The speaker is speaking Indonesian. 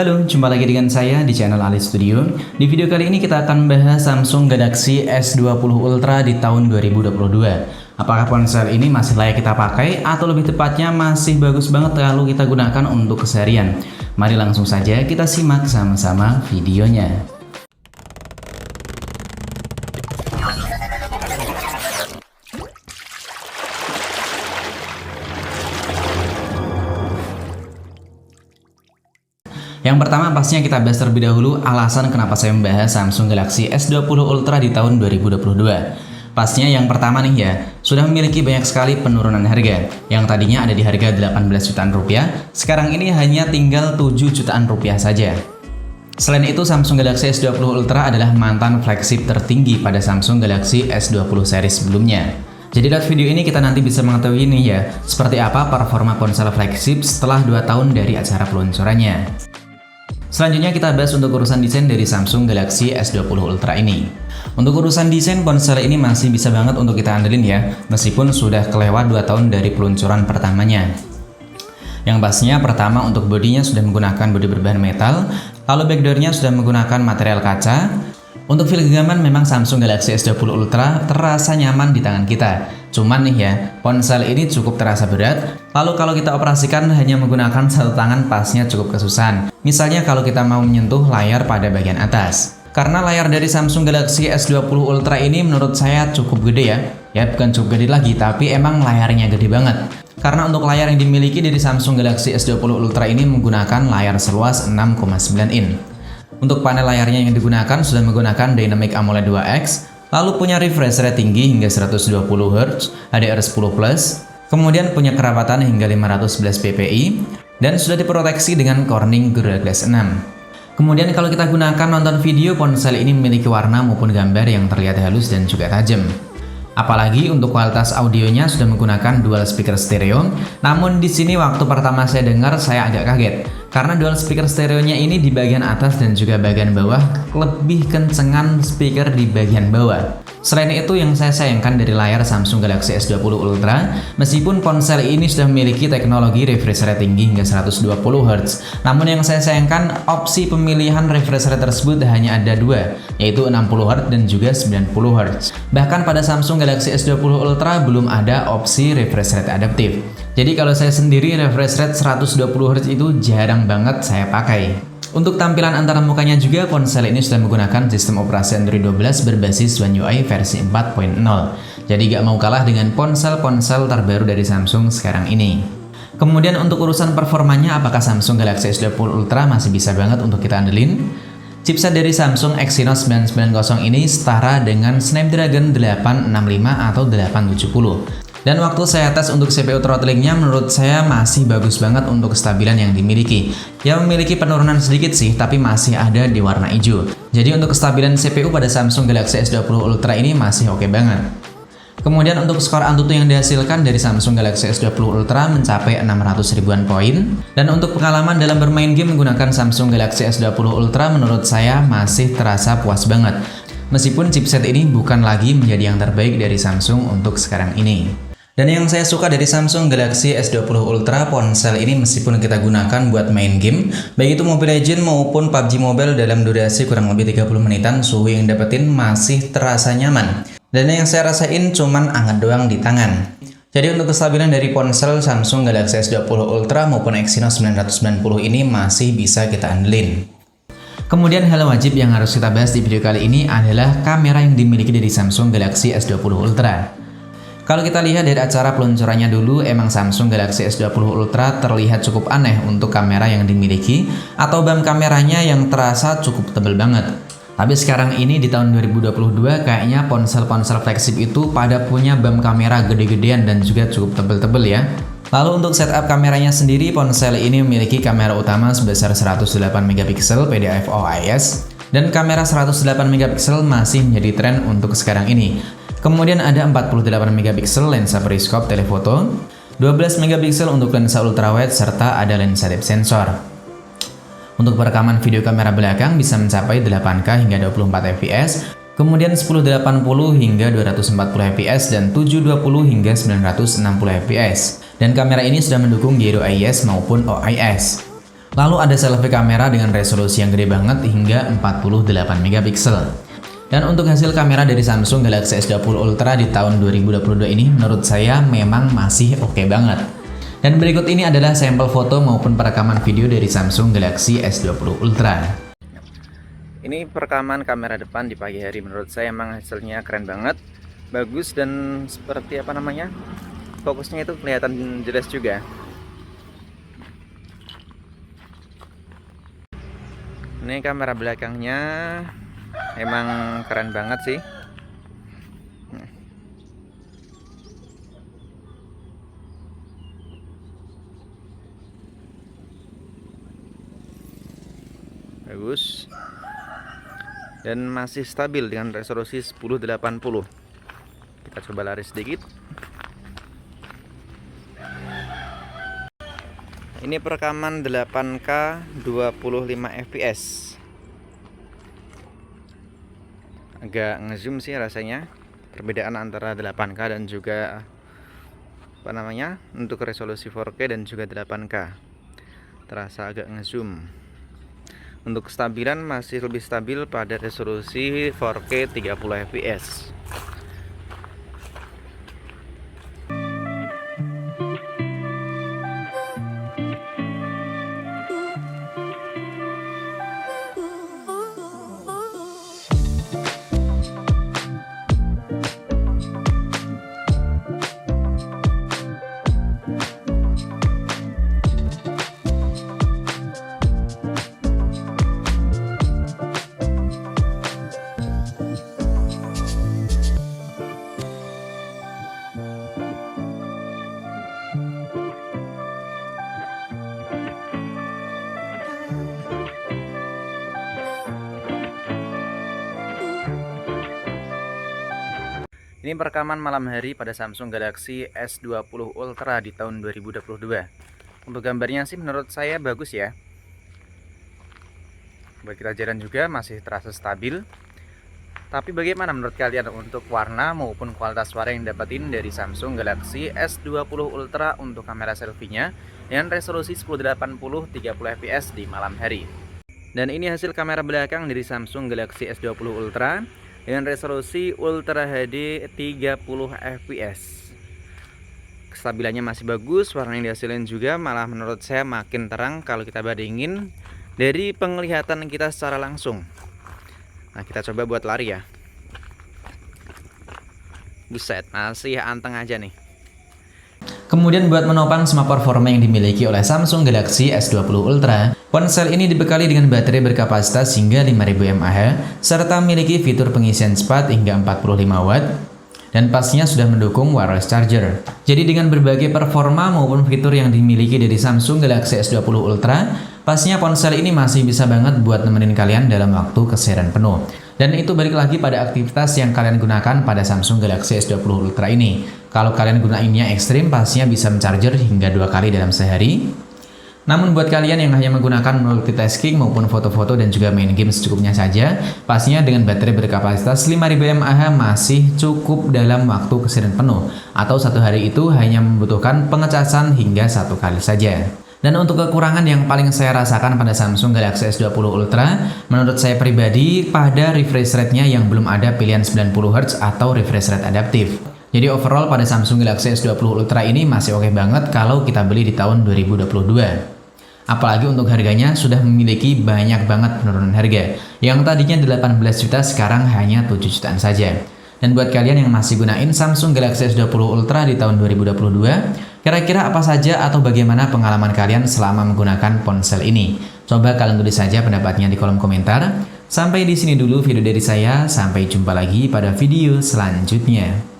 Halo, jumpa lagi dengan saya di channel Ali Studio. Di video kali ini kita akan membahas Samsung Galaxy S20 Ultra di tahun 2022. Apakah ponsel ini masih layak kita pakai atau lebih tepatnya masih bagus banget kalau kita gunakan untuk keseharian? Mari langsung saja kita simak sama-sama videonya. Yang pertama pastinya kita bahas terlebih dahulu alasan kenapa saya membahas Samsung Galaxy S20 Ultra di tahun 2022. Pastinya yang pertama nih ya, sudah memiliki banyak sekali penurunan harga. Yang tadinya ada di harga 18 jutaan rupiah, sekarang ini hanya tinggal 7 jutaan rupiah saja. Selain itu, Samsung Galaxy S20 Ultra adalah mantan flagship tertinggi pada Samsung Galaxy S20 series sebelumnya. Jadi lewat video ini kita nanti bisa mengetahui nih ya, seperti apa performa ponsel flagship setelah 2 tahun dari acara peluncurannya. Selanjutnya kita bahas untuk urusan desain dari Samsung Galaxy S20 Ultra ini. Untuk urusan desain ponsel ini masih bisa banget untuk kita andelin ya, meskipun sudah kelewat 2 tahun dari peluncuran pertamanya. Yang pastinya pertama untuk bodinya sudah menggunakan bodi berbahan metal, lalu backdoornya sudah menggunakan material kaca. Untuk feel genggaman memang Samsung Galaxy S20 Ultra terasa nyaman di tangan kita. Cuman nih ya, ponsel ini cukup terasa berat, lalu kalau kita operasikan hanya menggunakan satu tangan pasnya cukup kesusahan. Misalnya kalau kita mau menyentuh layar pada bagian atas. Karena layar dari Samsung Galaxy S20 Ultra ini menurut saya cukup gede ya. Ya bukan cukup gede lagi, tapi emang layarnya gede banget. Karena untuk layar yang dimiliki dari Samsung Galaxy S20 Ultra ini menggunakan layar seluas 6,9 in. Untuk panel layarnya yang digunakan sudah menggunakan Dynamic AMOLED 2X, lalu punya refresh rate tinggi hingga 120 Hz, HDR10+, kemudian punya kerapatan hingga 511 ppi, dan sudah diproteksi dengan Corning Gorilla Glass 6. Kemudian kalau kita gunakan nonton video, ponsel ini memiliki warna maupun gambar yang terlihat halus dan juga tajam. Apalagi untuk kualitas audionya sudah menggunakan dual speaker stereo. Namun di sini waktu pertama saya dengar saya agak kaget karena dual speaker stereonya ini di bagian atas dan juga bagian bawah lebih kencengan speaker di bagian bawah. Selain itu yang saya sayangkan dari layar Samsung Galaxy S20 Ultra, meskipun ponsel ini sudah memiliki teknologi refresh rate tinggi hingga 120 Hz, namun yang saya sayangkan opsi pemilihan refresh rate tersebut hanya ada 2, yaitu 60 Hz dan juga 90 Hz. Bahkan pada Samsung Galaxy S20 Ultra belum ada opsi refresh rate adaptif. Jadi kalau saya sendiri refresh rate 120 Hz itu jarang banget saya pakai. Untuk tampilan antara mukanya juga, ponsel ini sudah menggunakan sistem operasi Android 12 berbasis One UI versi 4.0. Jadi gak mau kalah dengan ponsel-ponsel terbaru dari Samsung sekarang ini. Kemudian untuk urusan performanya, apakah Samsung Galaxy S20 Ultra masih bisa banget untuk kita andelin? Chipset dari Samsung Exynos 990 ini setara dengan Snapdragon 865 atau 870. Dan waktu saya tes untuk CPU throttlingnya menurut saya masih bagus banget untuk kestabilan yang dimiliki. Ya memiliki penurunan sedikit sih, tapi masih ada di warna hijau. Jadi untuk kestabilan CPU pada Samsung Galaxy S20 Ultra ini masih oke banget. Kemudian untuk skor Antutu yang dihasilkan dari Samsung Galaxy S20 Ultra mencapai 600 ribuan poin. Dan untuk pengalaman dalam bermain game menggunakan Samsung Galaxy S20 Ultra menurut saya masih terasa puas banget. Meskipun chipset ini bukan lagi menjadi yang terbaik dari Samsung untuk sekarang ini. Dan yang saya suka dari Samsung Galaxy S20 Ultra, ponsel ini meskipun kita gunakan buat main game, baik itu Mobile Legends maupun PUBG Mobile dalam durasi kurang lebih 30 menitan, suhu yang dapetin masih terasa nyaman. Dan yang saya rasain cuman anget doang di tangan. Jadi untuk kestabilan dari ponsel Samsung Galaxy S20 Ultra maupun Exynos 990 ini masih bisa kita andelin. Kemudian hal wajib yang harus kita bahas di video kali ini adalah kamera yang dimiliki dari Samsung Galaxy S20 Ultra. Kalau kita lihat dari acara peluncurannya dulu, emang Samsung Galaxy S20 Ultra terlihat cukup aneh untuk kamera yang dimiliki atau BAM kameranya yang terasa cukup tebal banget. Tapi sekarang ini di tahun 2022 kayaknya ponsel-ponsel flagship itu pada punya BAM kamera gede-gedean dan juga cukup tebel-tebel ya. Lalu untuk setup kameranya sendiri, ponsel ini memiliki kamera utama sebesar 108 MP PDAF OIS dan kamera 108 MP masih menjadi tren untuk sekarang ini. Kemudian ada 48 MP lensa periskop telefoto, 12 MP untuk lensa ultrawide, serta ada lensa depth sensor. Untuk perekaman video kamera belakang bisa mencapai 8K hingga 24 fps, kemudian 1080 hingga 240 fps dan 720 hingga 960 fps. Dan kamera ini sudah mendukung Gyro AIS maupun OIS. Lalu ada selfie kamera dengan resolusi yang gede banget hingga 48 megapiksel. Dan untuk hasil kamera dari Samsung Galaxy S20 Ultra di tahun 2022 ini menurut saya memang masih oke banget. Dan berikut ini adalah sampel foto maupun perekaman video dari Samsung Galaxy S20 Ultra. Ini perekaman kamera depan di pagi hari, menurut saya emang hasilnya keren banget, bagus, dan seperti apa namanya, fokusnya itu kelihatan jelas juga. Ini kamera belakangnya emang keren banget sih. Bagus. Dan masih stabil dengan resolusi 1080. Kita coba lari sedikit. Ini perekaman 8K 25 fps. Agak ngezoom sih rasanya. Perbedaan antara 8K dan juga apa namanya? Untuk resolusi 4K dan juga 8K. Terasa agak ngezoom. Untuk kestabilan masih lebih stabil pada resolusi 4K 30 fps. Ini perekaman malam hari pada Samsung Galaxy S20 Ultra di tahun 2022. Untuk gambarnya sih menurut saya bagus ya. Bagi jalan juga masih terasa stabil. Tapi bagaimana menurut kalian untuk warna maupun kualitas suara yang dapetin dari Samsung Galaxy S20 Ultra untuk kamera selfie-nya dengan resolusi 1080 30 fps di malam hari. Dan ini hasil kamera belakang dari Samsung Galaxy S20 Ultra dengan resolusi Ultra HD 30 fps. Kestabilannya masih bagus, warna yang dihasilkan juga malah menurut saya makin terang kalau kita bandingin dari penglihatan kita secara langsung. Nah, kita coba buat lari ya. Buset, masih anteng aja nih. Kemudian buat menopang semua performa yang dimiliki oleh Samsung Galaxy S20 Ultra, ponsel ini dibekali dengan baterai berkapasitas hingga 5000 mAh serta memiliki fitur pengisian cepat hingga 45 watt dan pastinya sudah mendukung wireless charger. Jadi dengan berbagai performa maupun fitur yang dimiliki dari Samsung Galaxy S20 Ultra, pastinya ponsel ini masih bisa banget buat nemenin kalian dalam waktu keseharian penuh. Dan itu balik lagi pada aktivitas yang kalian gunakan pada Samsung Galaxy S20 Ultra ini. Kalau kalian gunainnya ekstrim, pastinya bisa mencharger hingga 2 kali dalam sehari. Namun buat kalian yang hanya menggunakan multitasking maupun foto-foto dan juga main game secukupnya saja, pastinya dengan baterai berkapasitas 5000 mAh masih cukup dalam waktu keseharian penuh. Atau satu hari itu hanya membutuhkan pengecasan hingga 1 kali saja. Dan untuk kekurangan yang paling saya rasakan pada Samsung Galaxy S20 Ultra, menurut saya pribadi pada refresh rate-nya yang belum ada pilihan 90Hz atau refresh rate adaptif. Jadi overall pada Samsung Galaxy S20 Ultra ini masih oke banget kalau kita beli di tahun 2022. Apalagi untuk harganya sudah memiliki banyak banget penurunan harga. Yang tadinya 18 juta sekarang hanya 7 jutaan saja. Dan buat kalian yang masih gunain Samsung Galaxy S20 Ultra di tahun 2022, kira-kira apa saja atau bagaimana pengalaman kalian selama menggunakan ponsel ini? Coba kalian tulis saja pendapatnya di kolom komentar. Sampai di sini dulu video dari saya, sampai jumpa lagi pada video selanjutnya.